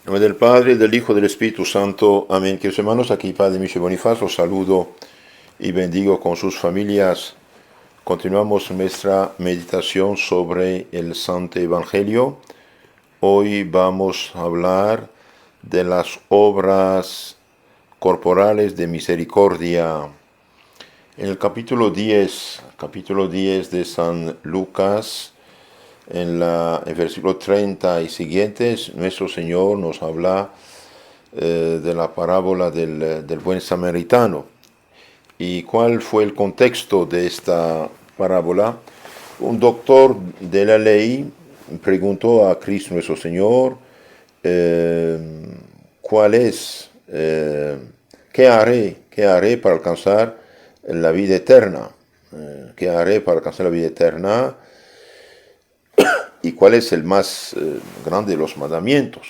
En nombre del Padre, del Hijo, del Espíritu Santo. Amén. Queridos hermanos, aquí Padre Michel Bonifaz, los saludo y bendigo con sus familias. Continuamos nuestra meditación sobre el Santo Evangelio. Hoy vamos a hablar de las obras corporales de misericordia. En el capítulo 10 de San Lucas, en el versículo 30 y siguientes, nuestro Señor nos habla de la parábola del buen samaritano. ¿Y cuál fue el contexto de esta parábola? Un doctor de la ley preguntó a Cristo nuestro Señor, ¿cuál es? ¿Qué haré para alcanzar la vida eterna? ¿Qué haré para alcanzar la vida eterna? ¿Y cuál es el más grande de los mandamientos?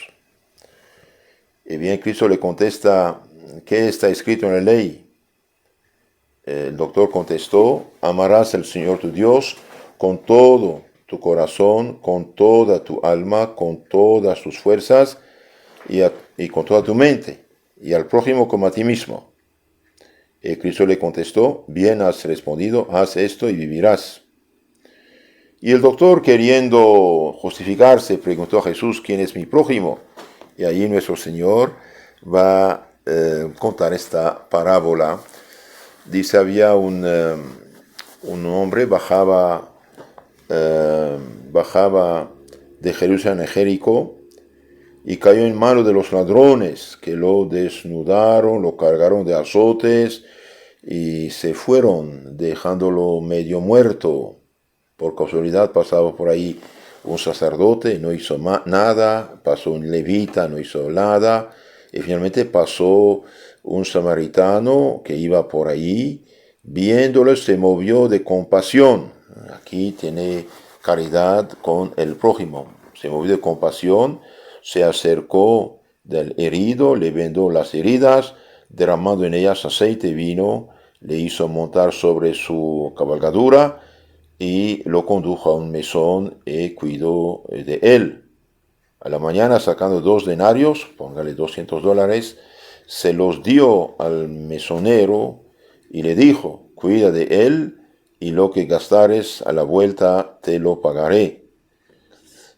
Y bien, Cristo le contesta, ¿qué está escrito en la ley? El doctor contestó, amarás al Señor tu Dios con todo tu corazón, con toda tu alma, con todas tus fuerzas y con toda tu mente, y al prójimo como a ti mismo. Y Cristo le contestó, bien has respondido, haz esto y vivirás. Y el doctor, queriendo justificarse, preguntó a Jesús, ¿quién es mi prójimo? Y allí nuestro Señor va a contar esta parábola. Dice, había un hombre, bajaba de Jerusalén a Jericó y cayó en manos de los ladrones, que lo desnudaron, lo cargaron de azotes y se fueron, dejándolo medio muerto. Por casualidad pasaba por ahí un sacerdote, no hizo nada, pasó un levita, no hizo nada, y finalmente pasó un samaritano que iba por ahí, viéndolo se movió de compasión. Aquí tiene caridad con el prójimo. Se movió de compasión, se acercó del herido, le vendó las heridas, derramando en ellas aceite y vino, le hizo montar sobre su cabalgadura y lo condujo a un mesón y cuidó de él. A la mañana, sacando 2 denarios, póngale $200, se los dio al mesonero y le dijo, cuida de él y lo que gastares a la vuelta te lo pagaré.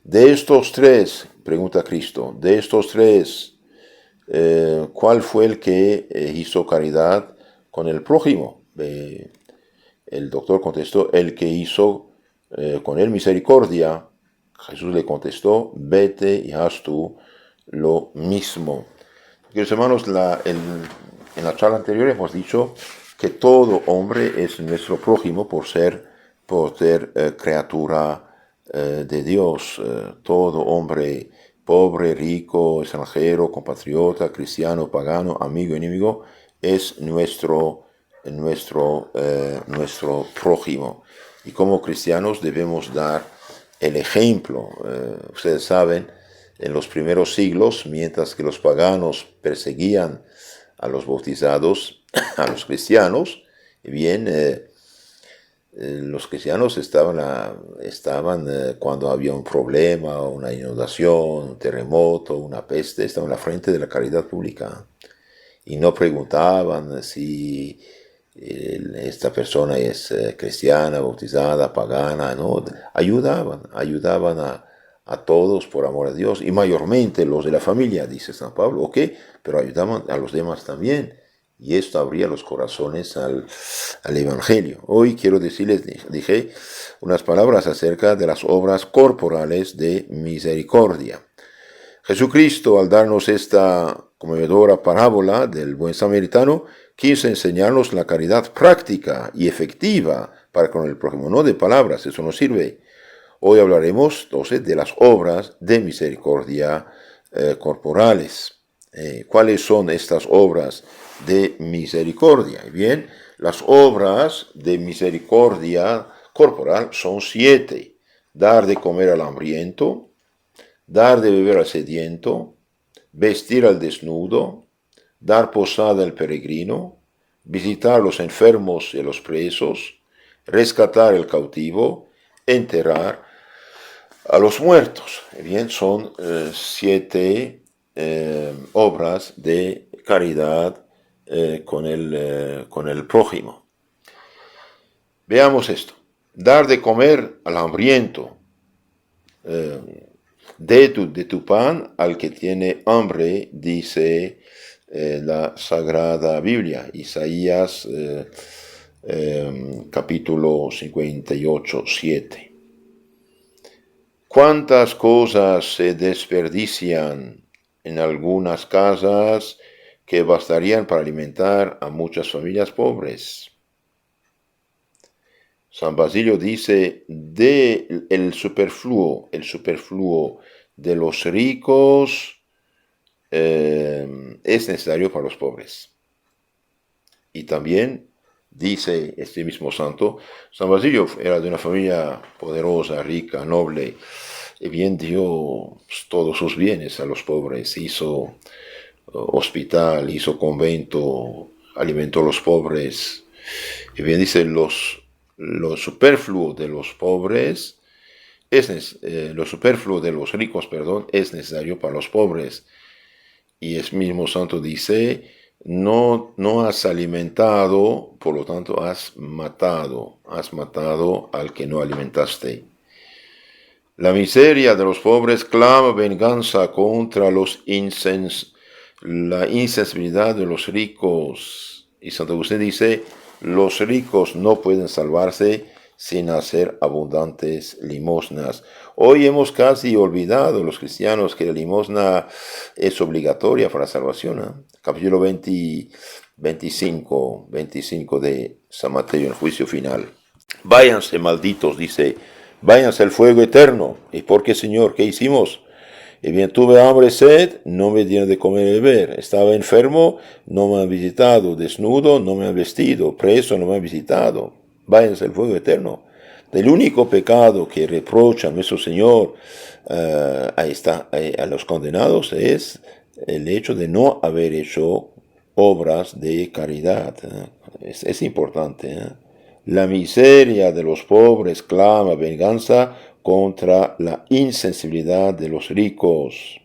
De estos tres, pregunta Cristo, de estos tres, ¿cuál fue el que hizo caridad con el prójimo? El doctor contestó, el que hizo con él misericordia. Jesús le contestó, vete y haz tú lo mismo. Queridos hermanos, en la charla anterior hemos dicho que todo hombre es nuestro prójimo por ser criatura de Dios. Todo hombre, pobre, rico, extranjero, compatriota, cristiano, pagano, amigo, enemigo, es nuestro prójimo. Y como cristianos debemos dar el ejemplo. Ustedes saben, en los primeros siglos, mientras que los paganos perseguían a los bautizados, a los cristianos, los cristianos estaban cuando había un problema, una inundación, un terremoto, una peste, estaban en la frente de la caridad pública. Y no preguntaban si esta persona es cristiana, bautizada, pagana, no, ayudaban a todos por amor a Dios, y mayormente los de la familia, dice San Pablo, ok, pero ayudaban a los demás también, y esto abría los corazones al Evangelio. Hoy quiero decirles, dije, unas palabras acerca de las obras corporales de misericordia. Jesucristo, al darnos esta conmovedora parábola del buen samaritano, quiso enseñarnos la caridad práctica y efectiva para con el prójimo, no de palabras, eso no sirve. Hoy hablaremos entonces de las obras de misericordia corporales. ¿Cuáles son estas obras de misericordia? Bien, las obras de misericordia corporal son 7. Dar de comer al hambriento, dar de beber al sediento, vestir al desnudo, dar posada al peregrino, visitar a los enfermos y a los presos, rescatar al cautivo, enterrar a los muertos. Bien, son 7 obras de caridad con el prójimo. Veamos esto. Dar de comer al hambriento. De tu pan al que tiene hambre, dice la Sagrada Biblia, Isaías capítulo 58, 7. ¿Cuántas cosas se desperdician en algunas casas que bastarían para alimentar a muchas familias pobres? San Basilio dice, el superfluo de los ricos es necesario para los pobres. Y también dice este mismo santo, San Basilio era de una familia poderosa, rica, noble, y bien dio todos sus bienes a los pobres, hizo hospital, hizo convento, alimentó a los pobres. Y bien dice, lo superfluo de los pobres, lo superfluo de los ricos, es necesario para los pobres. Y el mismo santo dice, no has alimentado, por lo tanto has matado al que no alimentaste. La miseria de los pobres clama venganza contra la insensibilidad de los ricos. Y Santo Agustín dice, los ricos no pueden salvarse sin hacer abundantes limosnas. Hoy hemos casi olvidado los cristianos que la limosna es obligatoria para la salvación. Capítulo 25 de San Mateo, el juicio final. Váyanse, malditos, dice, váyanse al fuego eterno. ¿Y por qué, Señor? ¿Qué hicimos? Y bien, tuve hambre y sed, no me dieron de comer y beber. Estaba enfermo, no me han visitado. Desnudo, no me han vestido. Preso, no me han visitado. Váyanse al fuego eterno. El único pecado que reprocha nuestro Señor a los condenados es el hecho de no haber hecho obras de caridad. Es importante. La miseria de los pobres clama venganza contra la insensibilidad de los ricos.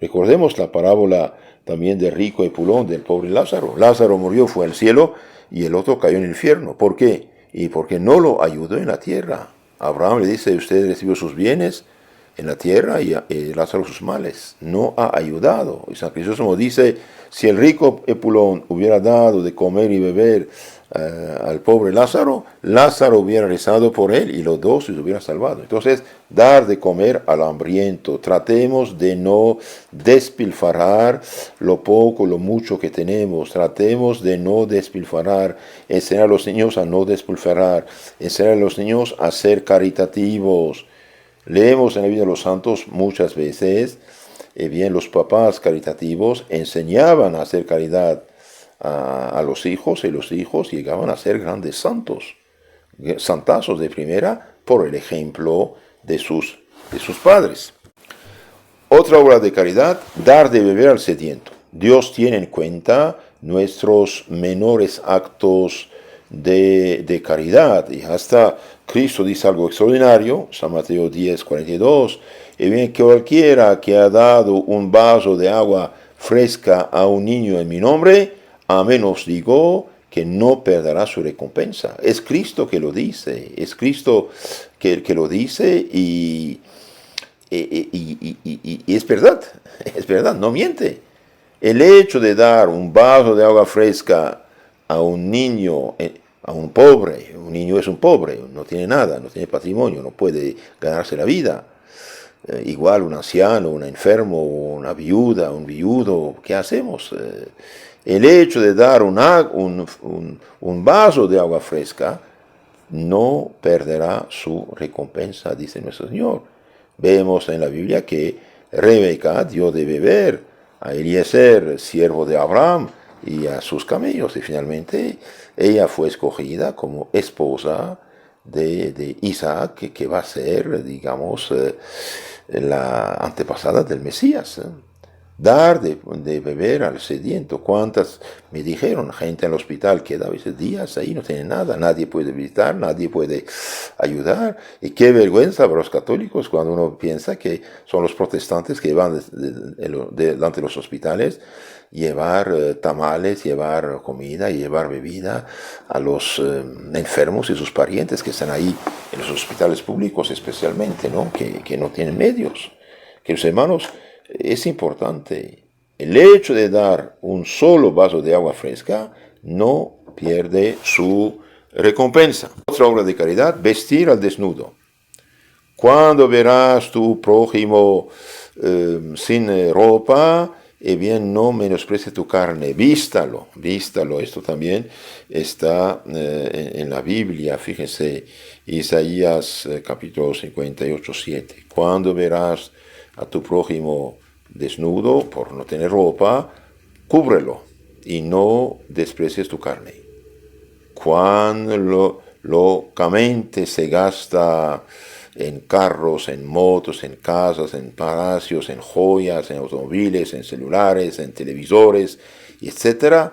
Recordemos la parábola también del rico Epulón, del pobre Lázaro. Lázaro murió, fue al cielo, y el otro cayó en el infierno. ¿Por qué? Y porque no lo ayudó en la tierra. Abraham le dice, usted recibió sus bienes en la tierra y Lázaro sus males. No ha ayudado. Y San Crisóstomo dice, si el rico Epulón hubiera dado de comer y beber al pobre Lázaro hubiera rezado por él y los dos se hubieran salvado. Entonces, dar de comer al hambriento. Tratemos de no despilfarrar lo poco, lo mucho que tenemos. Tratemos de no despilfarrar. Enseñar a los niños a no despilfarrar. Enseñar a los niños a ser caritativos. Leemos en la vida de los santos muchas veces, bien, los papás caritativos enseñaban a hacer caridad a los hijos, y los hijos llegaban a ser grandes santos, santazos de primera, por el ejemplo de sus padres. Otra obra de caridad, dar de beber al sediento. Dios tiene en cuenta nuestros menores actos de caridad, y hasta Cristo dice algo extraordinario, San Mateo 10, 42, y bien, que cualquiera que ha dado un vaso de agua fresca a un niño en mi nombre, amén os digo que no perderá su recompensa. Es Cristo que lo dice, es Cristo que lo dice, y es verdad, no miente. El hecho de dar un vaso de agua fresca a un niño, a un pobre, un niño es un pobre, no tiene nada, no tiene patrimonio, no puede ganarse la vida. Igual un anciano, un enfermo, una viuda, un viudo, ¿qué hacemos? El hecho de dar un vaso de agua fresca no perderá su recompensa, dice nuestro Señor. Vemos en la Biblia que Rebeca dio de beber a Eliezer, siervo de Abraham, y a sus camellos, y finalmente ella fue escogida como esposa de Isaac, que va a ser, digamos, la antepasada del Mesías. dar de beber al sediento. ¿Cuántas me dijeron? Gente en el hospital que da veces días ahí, no tiene nada, nadie puede visitar, nadie puede ayudar. Y qué vergüenza para los católicos cuando uno piensa que son los protestantes que van delante de los hospitales llevar tamales, llevar comida y llevar bebida a los enfermos y sus parientes que están ahí en los hospitales públicos especialmente, ¿no? Que no tienen medios. Queridos hermanos, es importante. El hecho de dar un solo vaso de agua fresca no pierde su recompensa. Otra obra de caridad, vestir al desnudo. Cuando verás tu prójimo sin ropa, bien no menosprecie tu carne, vístalo. Esto también está en la Biblia, fíjense, Isaías capítulo 58, 7. Cuando verás a tu prójimo desnudo por no tener ropa, cúbrelo y no desprecies tu carne. Cuando locamente se gasta en carros, en motos, en casas, en palacios, en joyas, en automóviles, en celulares, en televisores, etc.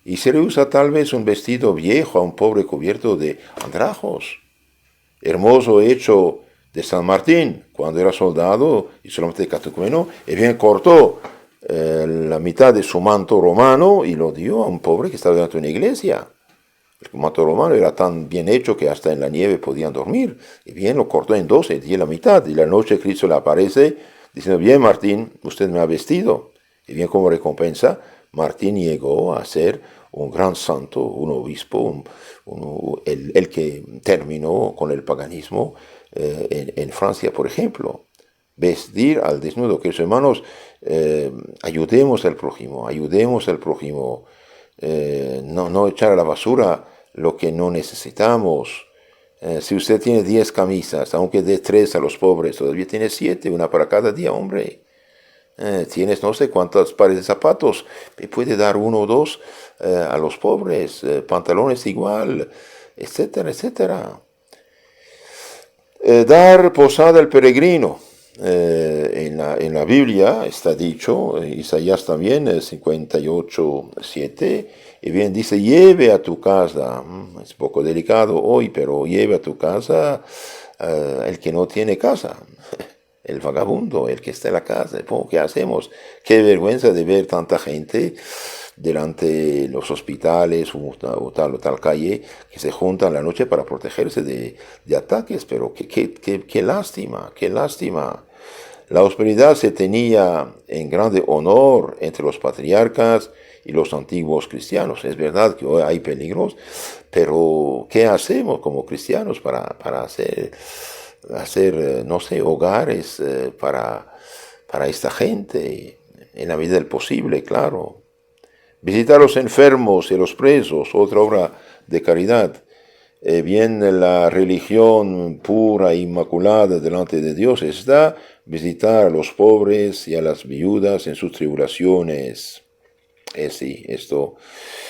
Y se le usa tal vez un vestido viejo a un pobre cubierto de andrajos. Hermoso hecho de San Martín, cuando era soldado y solamente catecúmeno, y bien cortó la mitad de su manto romano y lo dio a un pobre que estaba dentro de una iglesia. El manto romano era tan bien hecho que hasta en la nieve podían dormir. Y bien lo cortó en dos y dio la mitad. Y la noche Cristo le aparece diciendo, bien Martín, usted me ha vestido. Y bien como recompensa, Martín llegó a ser un gran santo, un obispo, el que terminó con el paganismo en Francia, por ejemplo. Vestir al desnudo. Que los hermanos, ayudemos al prójimo, no echar a la basura lo que no necesitamos. Si usted tiene 10 camisas, aunque dé 3 a los pobres, todavía tiene 7, una para cada día, hombre. Tienes no sé cuántos pares de zapatos, y puede dar 1 o 2 a los pobres, pantalones igual, etcétera, etcétera. Dar posada al peregrino. En la Biblia está dicho, Isaías también, 58, 7, y bien dice, lleve a tu casa, es poco delicado hoy, pero lleve a tu casa el que no tiene casa, el vagabundo, el que está en la casa. ¿Qué hacemos? Qué vergüenza de ver tanta gente delante de los hospitales o tal calle que se juntan la noche para protegerse de ataques, pero qué lástima, qué lástima. La hospitalidad se tenía en grande honor entre los patriarcas y los antiguos cristianos. Es verdad que hoy hay peligros, pero ¿qué hacemos como cristianos para hacer no sé, hogares para esta gente en la medida del posible, claro? Visitar a los enfermos y a los presos, otra obra de caridad. Bien, la religión pura e inmaculada delante de Dios está visitar a los pobres y a las viudas en sus tribulaciones. Sí, esto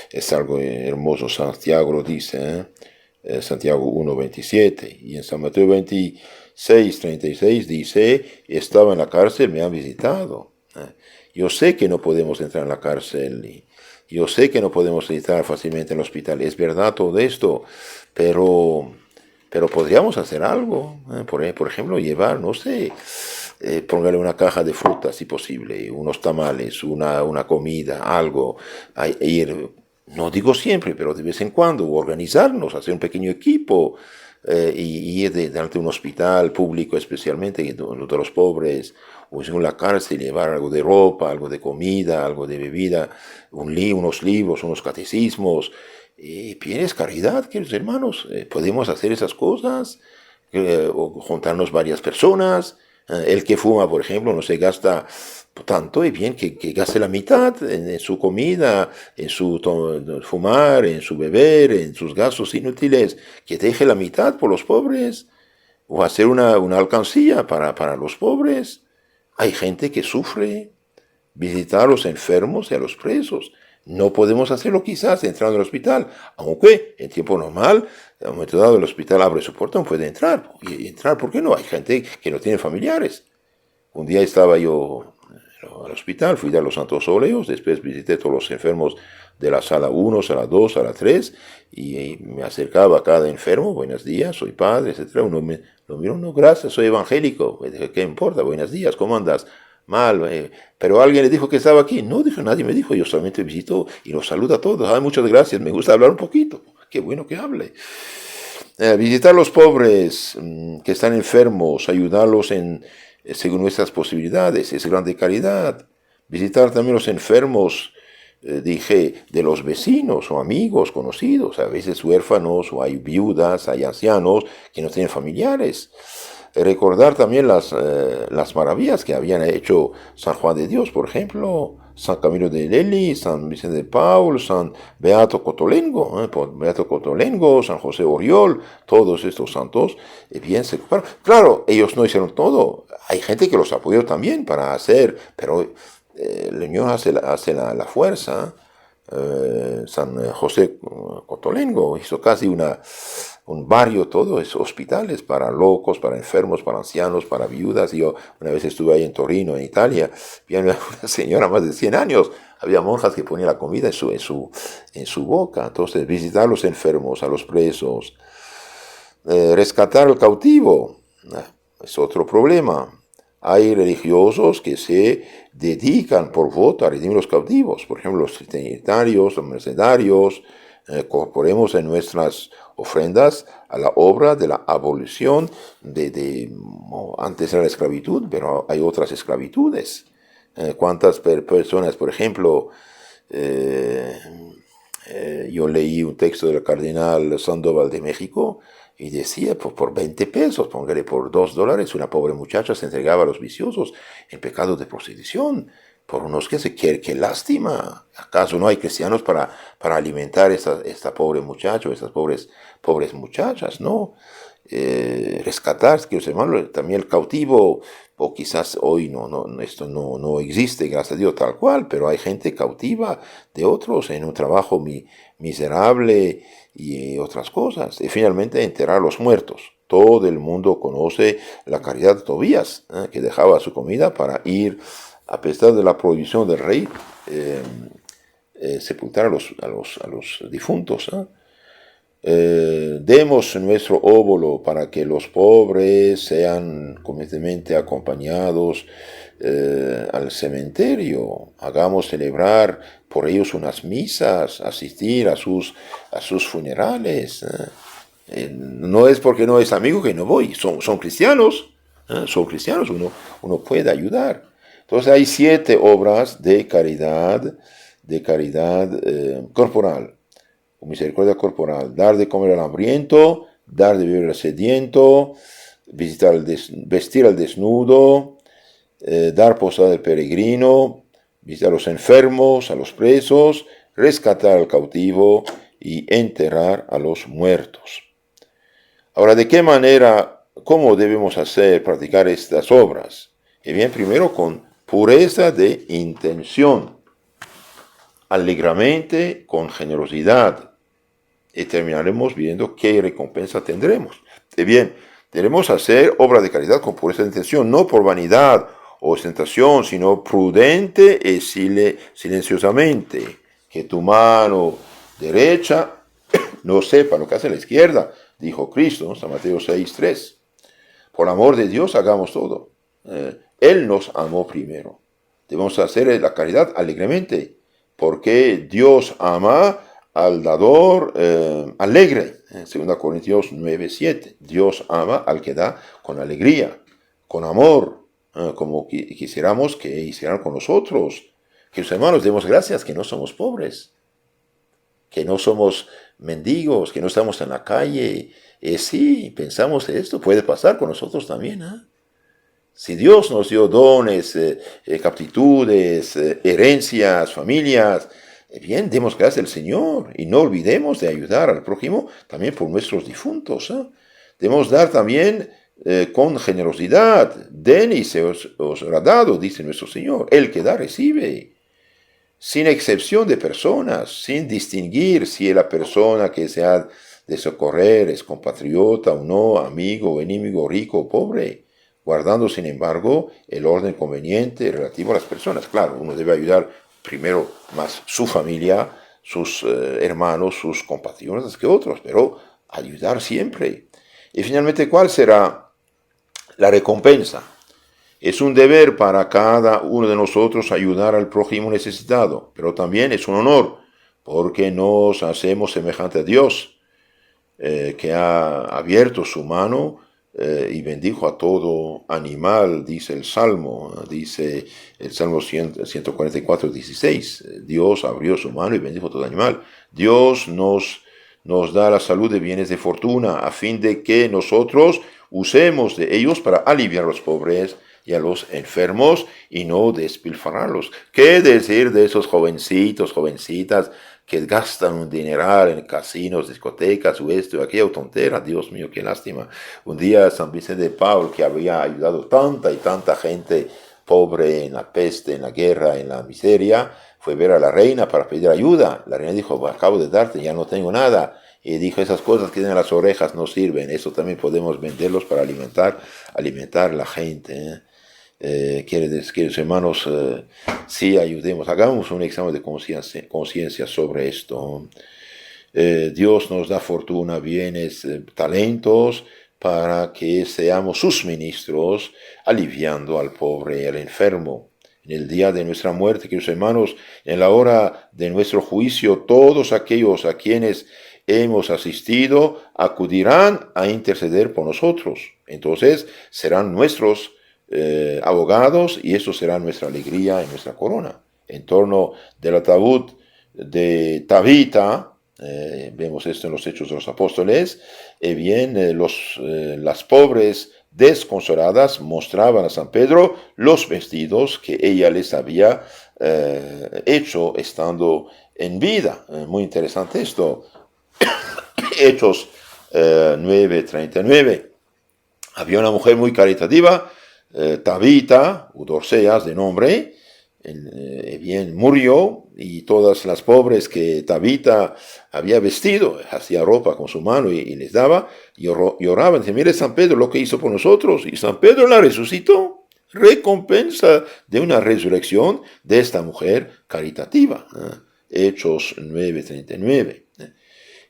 es algo hermoso. Santiago lo dice, Santiago 1:27. Y en San Mateo 26:36 dice, estaba en la cárcel, me han visitado. Yo sé que no podemos entrar en la cárcel, yo sé que no podemos entrar fácilmente en el hospital. Es verdad todo esto, pero podríamos hacer algo. Por ejemplo, llevar, no sé, ponerle una caja de fruta si posible, unos tamales, una comida, algo, ir, no digo siempre, pero de vez en cuando, organizarnos, hacer un pequeño equipo, y ir delante de un hospital público especialmente, de los pobres, o en la cárcel, llevar algo de ropa, algo de comida, algo de bebida, unos libros, unos catecismos. Bien, es caridad, queridos hermanos. Podemos hacer esas cosas, o juntarnos varias personas. El que fuma, por ejemplo, no se gasta tanto, y bien que gaste la mitad en su comida, en su fumar, en su beber, en sus gastos inútiles, que deje la mitad por los pobres, o hacer una alcancía para los pobres. Hay gente que sufre. Visitar a los enfermos y a los presos. No podemos hacerlo quizás entrando al hospital, aunque en tiempo normal, en un momento dado el hospital abre su puerta, uno puede entrar. Y entrar, ¿por qué no? Hay gente que no tiene familiares. Un día estaba yo al hospital, fui a los Santos Óleos, después visité todos los enfermos de la sala 1, sala 2, sala 3, y me acercaba a cada enfermo, buenos días, soy padre, etcétera. Uno me lo miró, no, gracias, soy evangélico. Me dije, ¿qué importa? Buenos días, ¿cómo andas? Mal, pero alguien le dijo que estaba aquí. No, dijo, nadie me dijo, yo solamente visito y los saludo a todos. Ay, muchas gracias, me gusta hablar un poquito. Qué bueno que hable. Visitar a los pobres que están enfermos, ayudarlos según nuestras posibilidades, es grande caridad. Visitar también los enfermos, dije, de los vecinos o amigos, conocidos, a veces huérfanos o hay viudas, hay ancianos que no tienen familiares. Recordar también las maravillas que habían hecho San Juan de Dios, por ejemplo, San Camilo de Lely, San Vicente de Paul, San Beato Cotolengo, Beato Cotolengo, San José Oriol, todos estos santos, bien se ocuparon. Claro, ellos no hicieron todo, hay gente que los apoyó también para hacer, pero el Señor hace la fuerza. San José Cotolengo hizo casi un barrio, todo es hospitales para locos, para enfermos, para ancianos, para viudas. Yo una vez estuve ahí en Torino, en Italia, vi a una señora más de 100 años, había monjas que ponían la comida en su boca. Entonces, visitar a los enfermos, a los presos, rescatar al cautivo, es otro problema. Hay religiosos que se dedican por voto a redimir los cautivos. Por ejemplo, los trinitarios, los mercedarios. Corporemos en nuestras ofrendas a la obra de la abolición antes era la esclavitud, pero hay otras esclavitudes. ¿Cuántas personas, por ejemplo, yo leí un texto del cardenal Sandoval de México y decía, pues por 20 pesos, póngale por $2, una pobre muchacha se entregaba a los viciosos en pecado de prostitución. Por unos que se quiere, qué lástima. ¿Acaso no hay cristianos para alimentar esta pobre muchacha, estas pobres muchachas? No. Rescatar, que hermanos, también el cautivo, o quizás hoy esto no existe, gracias a Dios, tal cual, pero hay gente cautiva de otros en un trabajo miserable y otras cosas. Y finalmente, enterrar a los muertos. Todo el mundo conoce la caridad de Tobías, que dejaba su comida para ir, a pesar de la prohibición del rey, sepultar a los difuntos. Demos nuestro óvulo para que los pobres sean completamente acompañados al cementerio. Hagamos celebrar por ellos unas misas, asistir a sus funerales. No es porque no es amigo que no voy, son cristianos, uno puede ayudar. Entonces hay 7 obras de caridad corporal. Misericordia corporal, dar de comer al hambriento, dar de beber al sediento, vestir al desnudo, dar posada al peregrino, visitar a los enfermos, a los presos, rescatar al cautivo y enterrar a los muertos. Ahora, ¿de qué manera, cómo debemos practicar estas obras? Y bien, primero con pureza de intención, alegremente, con generosidad, y terminaremos viendo qué recompensa tendremos. Y bien, debemos hacer obra de caridad con pureza de intención, no por vanidad o ostentación, sino prudente y silenciosamente. Que tu mano derecha no sepa lo que hace la izquierda, dijo Cristo, ¿no? San Mateo 6:3. Por amor de Dios hagamos todo. Él nos amó primero. Debemos hacer la caridad alegremente, porque Dios ama al dador alegre. 2 Corintios 9:7. Dios ama al que da con alegría, con amor, como quisiéramos que hicieran con nosotros. Que los hermanos demos gracias que no somos pobres, que no somos mendigos, que no estamos en la calle. Sí, pensamos esto, puede pasar con nosotros también. Si Dios nos dio dones, aptitudes, herencias, familias, bien, demos gracias al Señor y no olvidemos de ayudar al prójimo también por nuestros difuntos. Debemos dar también con generosidad. Den y se os será dado, dice nuestro Señor. El que da, recibe. Sin excepción de personas, sin distinguir si la persona que se ha de socorrer es compatriota o no, amigo o enemigo, rico o pobre. guardando sin embargo el orden conveniente relativo a las personas. Claro, uno debe ayudar primero más su familia, sus hermanos, sus compatriotas que otros, pero ayudar siempre. Y finalmente, ¿cuál será la recompensa? Es un deber para cada uno de nosotros ayudar al prójimo necesitado, pero también es un honor, porque nos hacemos semejante a Dios, que ha abierto su mano y bendijo a todo animal, dice el Salmo, dice el Salmo 144, 16. Dios abrió su mano y bendijo a todo animal. Dios nos da la salud de bienes de fortuna a fin de que nosotros usemos de ellos para aliviar a los pobres y a los enfermos y no despilfarrarlos. ¿Qué decir de esos jovencitos, jovencitas que gastan un dineral en casinos, discotecas, o esto o aquella tontera? Dios mío, qué lástima. Un día San Vicente de Paul, que había ayudado tanta y tanta gente pobre en la peste, en la guerra, en la miseria, fue ver a la reina para pedir ayuda. La reina dijo, acabo de darte, ya no tengo nada. Y dijo, esas cosas que tienen las orejas no sirven. Eso también podemos venderlos para alimentar a la gente. Quiere decir, queridos hermanos, sí ayudemos, hagamos un examen de conciencia sobre esto. Dios nos da fortuna, bienes, talentos, para que seamos sus ministros, aliviando al pobre y al enfermo. En el día de nuestra muerte, queridos hermanos, en la hora de nuestro juicio, todos aquellos a quienes hemos asistido acudirán a interceder por nosotros. Entonces serán nuestros abogados, y eso será nuestra alegría y nuestra corona. En torno del ataúd de Tabita, vemos esto en los Hechos de los Apóstoles, las pobres desconsoladas mostraban a San Pedro los vestidos que ella les había hecho estando en vida. Muy interesante esto. Hechos 9:39. Había una mujer muy caritativa, Tabita, o Dorceas de nombre, murió, y todas las pobres que Tabita había vestido, hacía ropa con su mano y les daba, y oraban, dice, mire San Pedro lo que hizo por nosotros, y San Pedro la resucitó, recompensa de una resurrección de esta mujer caritativa. Hechos 9:39.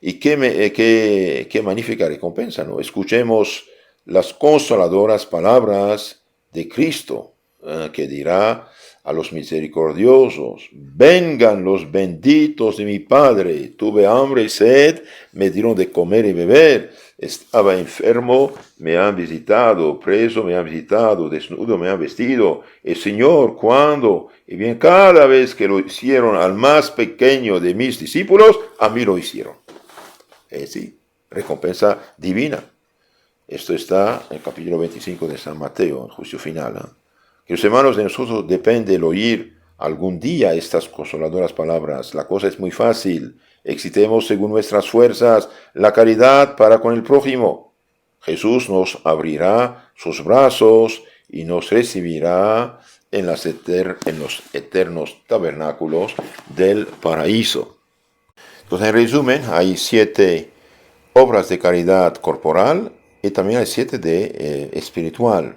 Y qué magnífica recompensa, ¿no? Escuchemos las consoladoras palabras de Cristo, que dirá a los misericordiosos, vengan los benditos de mi Padre, tuve hambre y sed, me dieron de comer y beber, estaba enfermo, me han visitado, preso, me han visitado, desnudo, me han vestido. El Señor, ¿cuándo? Y bien, cada vez que lo hicieron al más pequeño de mis discípulos, a mí lo hicieron. Sí, recompensa divina. Esto está en el capítulo 25 de San Mateo, el juicio final. Que los hermanos, de nosotros depende el oír algún día estas consoladoras palabras. La cosa es muy fácil. Excitemos según nuestras fuerzas la caridad para con el prójimo. Jesús nos abrirá sus brazos y nos recibirá en los eternos tabernáculos del paraíso. Entonces, en resumen, hay 7 obras de caridad corporal y también hay 7 de espiritual.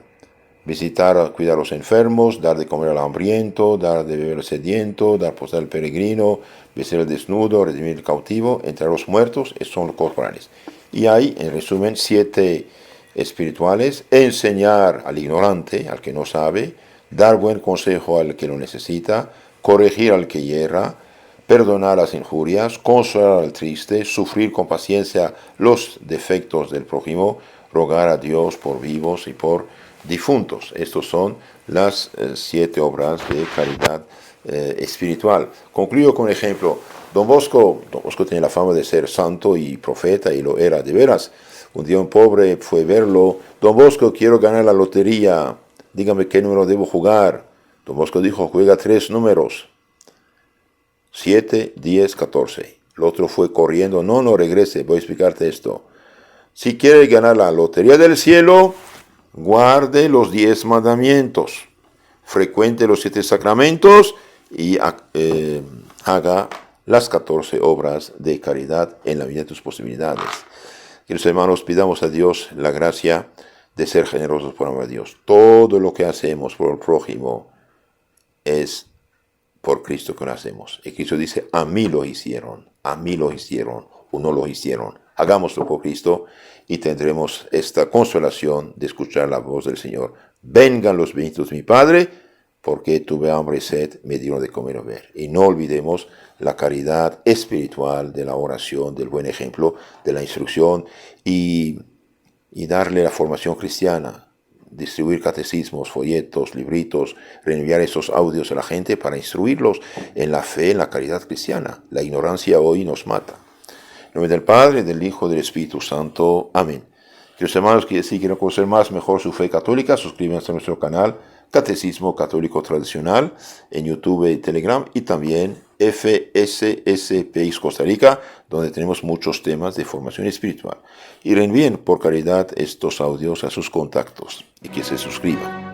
Visitar, cuidar a los enfermos, dar de comer al hambriento, dar de beber al sediento, dar posar al peregrino, vestir al desnudo, redimir al cautivo, entrar a los muertos, esos son los corporales. Y hay, en resumen, 7 espirituales: enseñar al ignorante, al que no sabe, dar buen consejo al que lo necesita, corregir al que yerra, perdonar las injurias, consolar al triste, sufrir con paciencia los defectos del prójimo, rogar a Dios por vivos y por difuntos. Estos son las 7 obras de caridad espiritual. Concluyo con un ejemplo. Don Bosco tiene la fama de ser santo y profeta, y lo era de veras. Un día un pobre fue a verlo. Don Bosco, quiero ganar la lotería, dígame qué número debo jugar. Don Bosco dijo, juega 3 números, 7, 10, 14. El otro fue corriendo, no regrese, voy a explicarte esto. Si quiere ganar la lotería del cielo, guarde los 10 mandamientos, frecuente los 7 sacramentos y haga las 14 obras de caridad en la medida de tus posibilidades. Queridos hermanos, pidamos a Dios la gracia de ser generosos por amor a Dios. Todo lo que hacemos por el prójimo es por Cristo que lo hacemos. Y Cristo dice, a mí lo hicieron, o no lo hicieron. Hagámoslo por Cristo y tendremos esta consolación de escuchar la voz del Señor. Vengan los benditos de mi Padre, porque tuve hambre y sed, me dieron de comer o beber. Y no olvidemos la caridad espiritual de la oración, del buen ejemplo, de la instrucción y darle la formación cristiana, distribuir catecismos, folletos, libritos, reenviar esos audios a la gente para instruirlos en la fe, en la caridad cristiana. La ignorancia hoy nos mata. En nombre del Padre, del Hijo, del Espíritu Santo. Amén. Queridos hermanos, que si quieren conocer más mejor su fe católica, suscríbanse a nuestro canal Catecismo Católico Tradicional en YouTube y Telegram, y también FSS País Costa Rica, donde tenemos muchos temas de formación espiritual. Y reenvíen por caridad estos audios a sus contactos y que se suscriban.